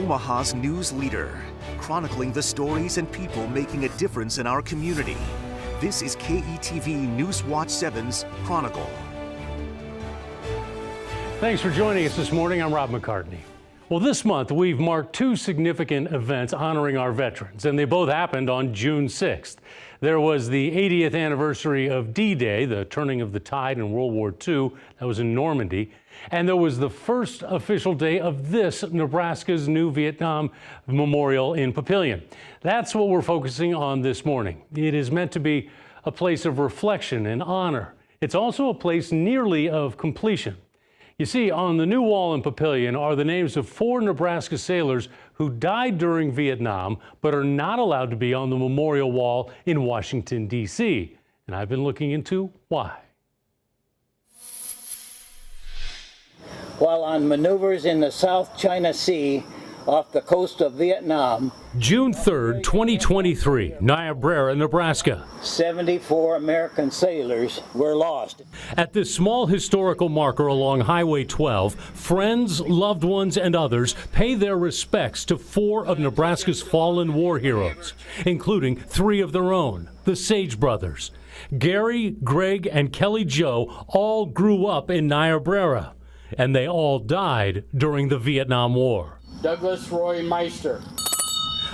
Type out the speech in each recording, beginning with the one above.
Omaha's news leader, chronicling the stories and people making a difference in our community. This is KETV News Watch 7's Chronicle. Thanks for joining us this morning. I'm Rob McCartney. Well, this month we've marked two significant events honoring our veterans, and they both happened on June 6th. There was the 80th anniversary of D-Day, the turning of the tide in World War II. That was in Normandy. And there was the first official day of this, Nebraska's new Vietnam Memorial in Papillion. That's what we're focusing on this morning. It is meant to be a place of reflection and honor. It's also a place nearly of completion. You see, on the new wall in Papillion are the names of 4 Nebraska sailors who died during Vietnam, but are not allowed to be on the memorial wall in Washington, D.C. And I've been looking into why. While on maneuvers in the South China Sea off the coast of Vietnam, June 3rd, 2023, Niobrara, Nebraska. 74 American sailors were lost. At this small historical marker along Highway 12, friends, loved ones, and others pay their respects to 4 of Nebraska's fallen war heroes, including 3 of their own, the Sage brothers. Gary, Greg, and Kelly Jo all grew up in Niobrara, and they all died during the Vietnam War. Douglas Roy Meister.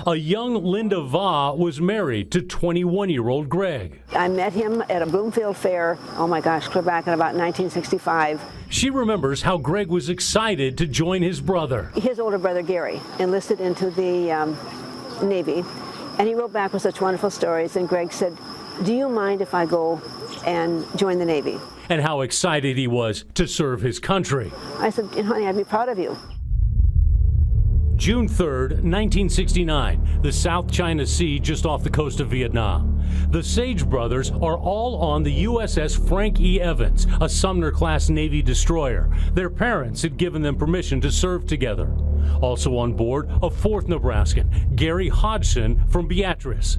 A young Linda Va was married to 21-year-old Greg. I met him at a Bloomfield fair, oh my gosh, clear back in about 1965. She remembers how Greg was excited to join his brother. His older brother, Gary, enlisted into the Navy, and he wrote back with such wonderful stories, and Greg said, "Do you mind if I go and join the Navy?" And how excited he was to serve his country. I said, "Honey, I'd be proud of you." June 3rd, 1969, the South China Sea just off the coast of Vietnam. The Sage brothers are all on the USS Frank E. Evans, a Sumner-class Navy destroyer. Their parents had given them permission to serve together. Also on board, a 4th Nebraskan, Gary Hodgson from Beatrice.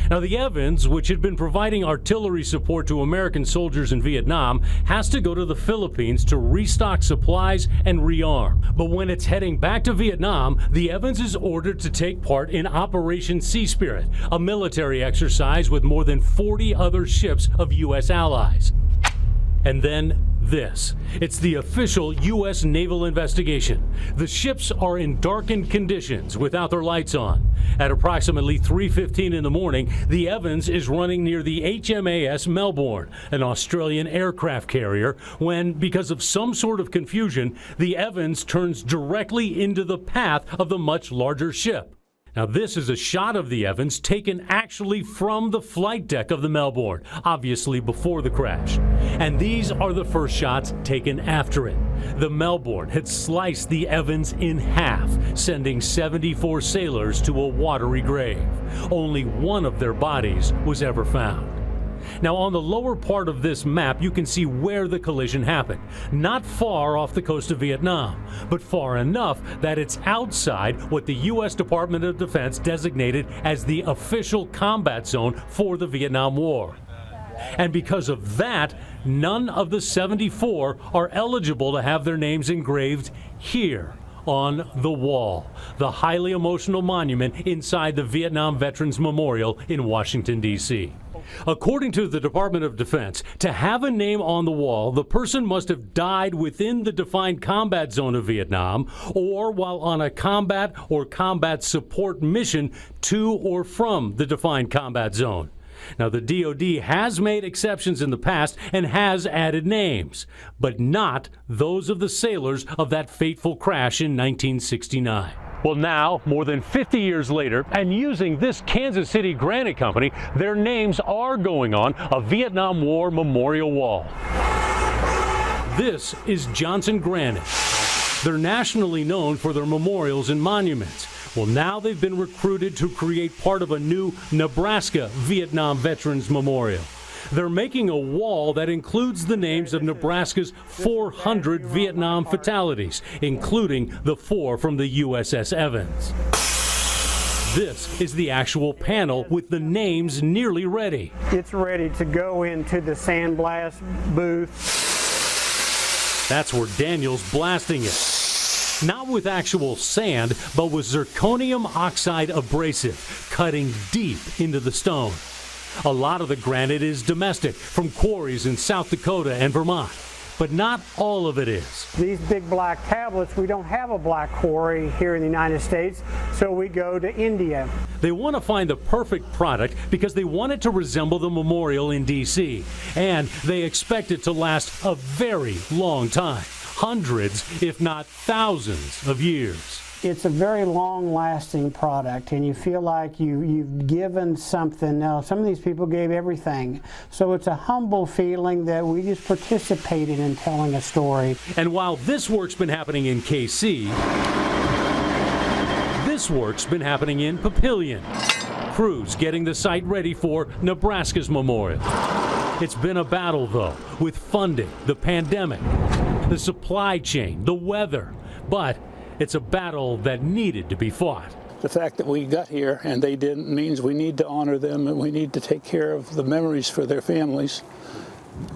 Now, the Evans, which had been providing artillery support to American soldiers in Vietnam, has to go to the Philippines to restock supplies and rearm. But when it's heading back to Vietnam, the Evans is ordered to take part in Operation Sea Spirit, a military exercise with more than 40 other ships of U.S. allies. And then this. It's the official U.S. naval investigation. The ships are in darkened conditions without their lights on. At approximately 3:15 in the morning, the Evans is running near the HMAS Melbourne, an Australian aircraft carrier, when, because of some sort of confusion, the Evans turns directly into the path of the much larger ship. Now, this is a shot of the Evans taken actually from the flight deck of the Melbourne, obviously before the crash. And these are the first shots taken after it. The Melbourne had sliced the Evans in half, sending 74 sailors to a watery grave. Only one of their bodies was ever found. Now, on the lower part of this map, you can see where the collision happened. Not far off the coast of Vietnam, but far enough that it's outside what the U.S. Department of Defense designated as the official combat zone for the Vietnam War. And because of that, none of the 74 are eligible to have their names engraved here on the wall, the highly emotional monument inside the Vietnam Veterans Memorial in Washington, D.C. According to the Department of Defense, to have a name on the wall, the person must have died within the defined combat zone of Vietnam or while on a combat or combat support mission to or from the defined combat zone. Now, the DoD has made exceptions in the past and has added names, but not those of the sailors of that fateful crash in 1969. Well, now, more than 50 years later, and using this Kansas City granite company, their names are going on a Vietnam War memorial wall. This is Johnson Granite. They're nationally known for their memorials and monuments. Well, now they've been recruited to create part of a new Nebraska Vietnam Veterans Memorial. They're making a wall that includes the names of Nebraska's 400 Vietnam fatalities, including the 4 from the USS Evans. This is the actual panel with the names nearly ready. It's ready to go into the sandblast booth. That's where Daniel's blasting it. not with actual sand, but with zirconium oxide abrasive, cutting deep into the stone. A lot of the granite is domestic, from quarries in South Dakota and Vermont, but not all of it is. These big black tablets, we don't have a black quarry here in the United States, so we go to India. They want to find the perfect product because they want it to resemble the memorial in D.C., and they expect it to last a very long time, hundreds, if not thousands of years. It's a very long-lasting product, and you feel like you've given something. Now, some of these people gave everything, so it's a humble feeling that we just participated in telling a story. And while this work's been happening in KC, this work's been happening in Papillion. Crews getting the site ready for Nebraska's memorial. It's been a battle, though, with funding, the pandemic, the supply chain, the weather, but it's a battle that needed to be fought. The fact that we got here and they didn't means we need to honor them, and we need to take care of the memories for their families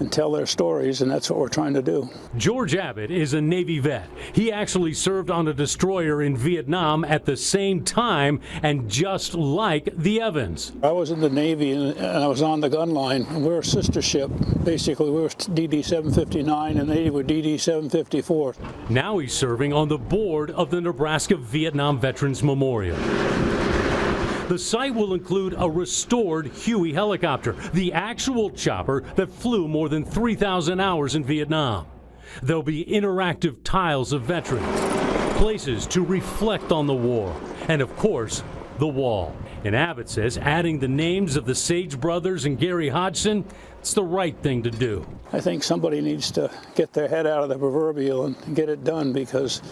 and tell their stories, and that's what we're trying to do. George Abbott is a Navy vet. He actually served on a destroyer in Vietnam at the same time, and just like the Evans. I was in the Navy and I was on the gun line. We were a sister ship. Basically, we were DD-759 and they were DD-754. Now he's serving on the board of the Nebraska Vietnam Veterans Memorial. The site will include a restored Huey helicopter, the actual chopper that flew more than 3,000 hours in Vietnam. There'll be interactive tiles of veterans, places to reflect on the war, and of course, the wall. And Abbott says adding the names of the Sage brothers and Gary Hodgson, it's the right thing to do. I think somebody needs to get their head out of the proverbial and get it done, because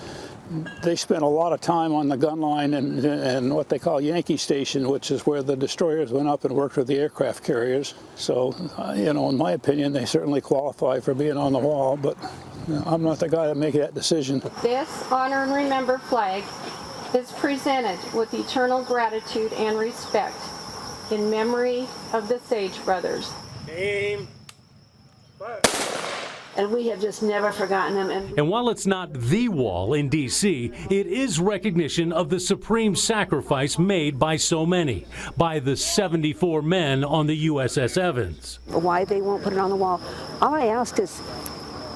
they spent a lot of time on the gun line and what they call Yankee Station, which is where the destroyers went up and worked with the aircraft carriers. So, you know, in my opinion, they certainly qualify for being on the wall, but I'm not the guy to make that decision. This Honor and Remember flag is presented with eternal gratitude and respect in memory of the Sage brothers. Aim. And we have just never forgotten them. And while it's not the wall in D.C., it is recognition of the supreme sacrifice made by so many, by the 74 men on the USS Evans. Why they won't put it on the wall? All I ask is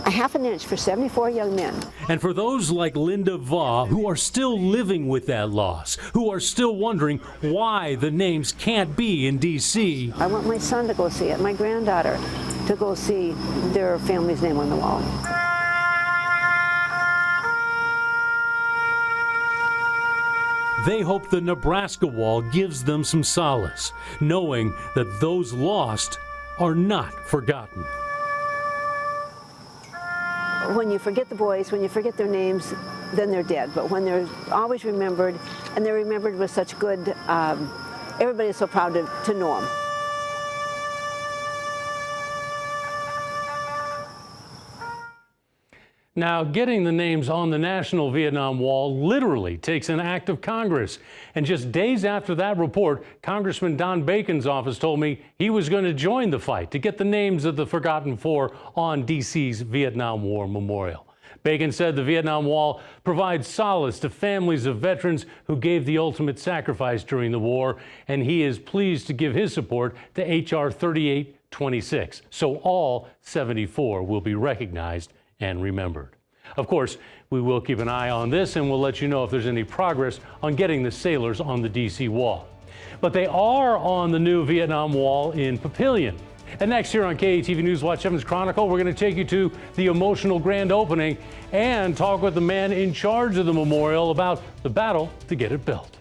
a half an inch for 74 young men. And for those like Linda Vaugh who are still living with that loss, who are still wondering why the names can't be in D.C. I want my son to go see it, my granddaughter to go see their family's name on the wall. They hope the Nebraska wall gives them some solace, knowing that those lost are not forgotten. When you forget the boys, when you forget their names, then they're dead. But when they're always remembered, and they're remembered with such good, everybody's so proud to know them. Now, getting the names on the National Vietnam Wall literally takes an act of Congress. And just days after that report, Congressman Don Bacon's office told me he was going to join the fight to get the names of the forgotten four on D.C.'s Vietnam War Memorial. Bacon said the Vietnam Wall provides solace to families of veterans who gave the ultimate sacrifice during the war, and he is pleased to give his support to H.R. 3826, so all 74 will be recognized and remembered. Of course, we will keep an eye on this, and we'll let you know if there's any progress on getting the sailors on the D.C. wall. But they are on the new Vietnam Wall in Papillion. And next here on KETV News Watch 7's Chronicle, we're going to take you to the emotional grand opening and talk with the man in charge of the memorial about the battle to get it built.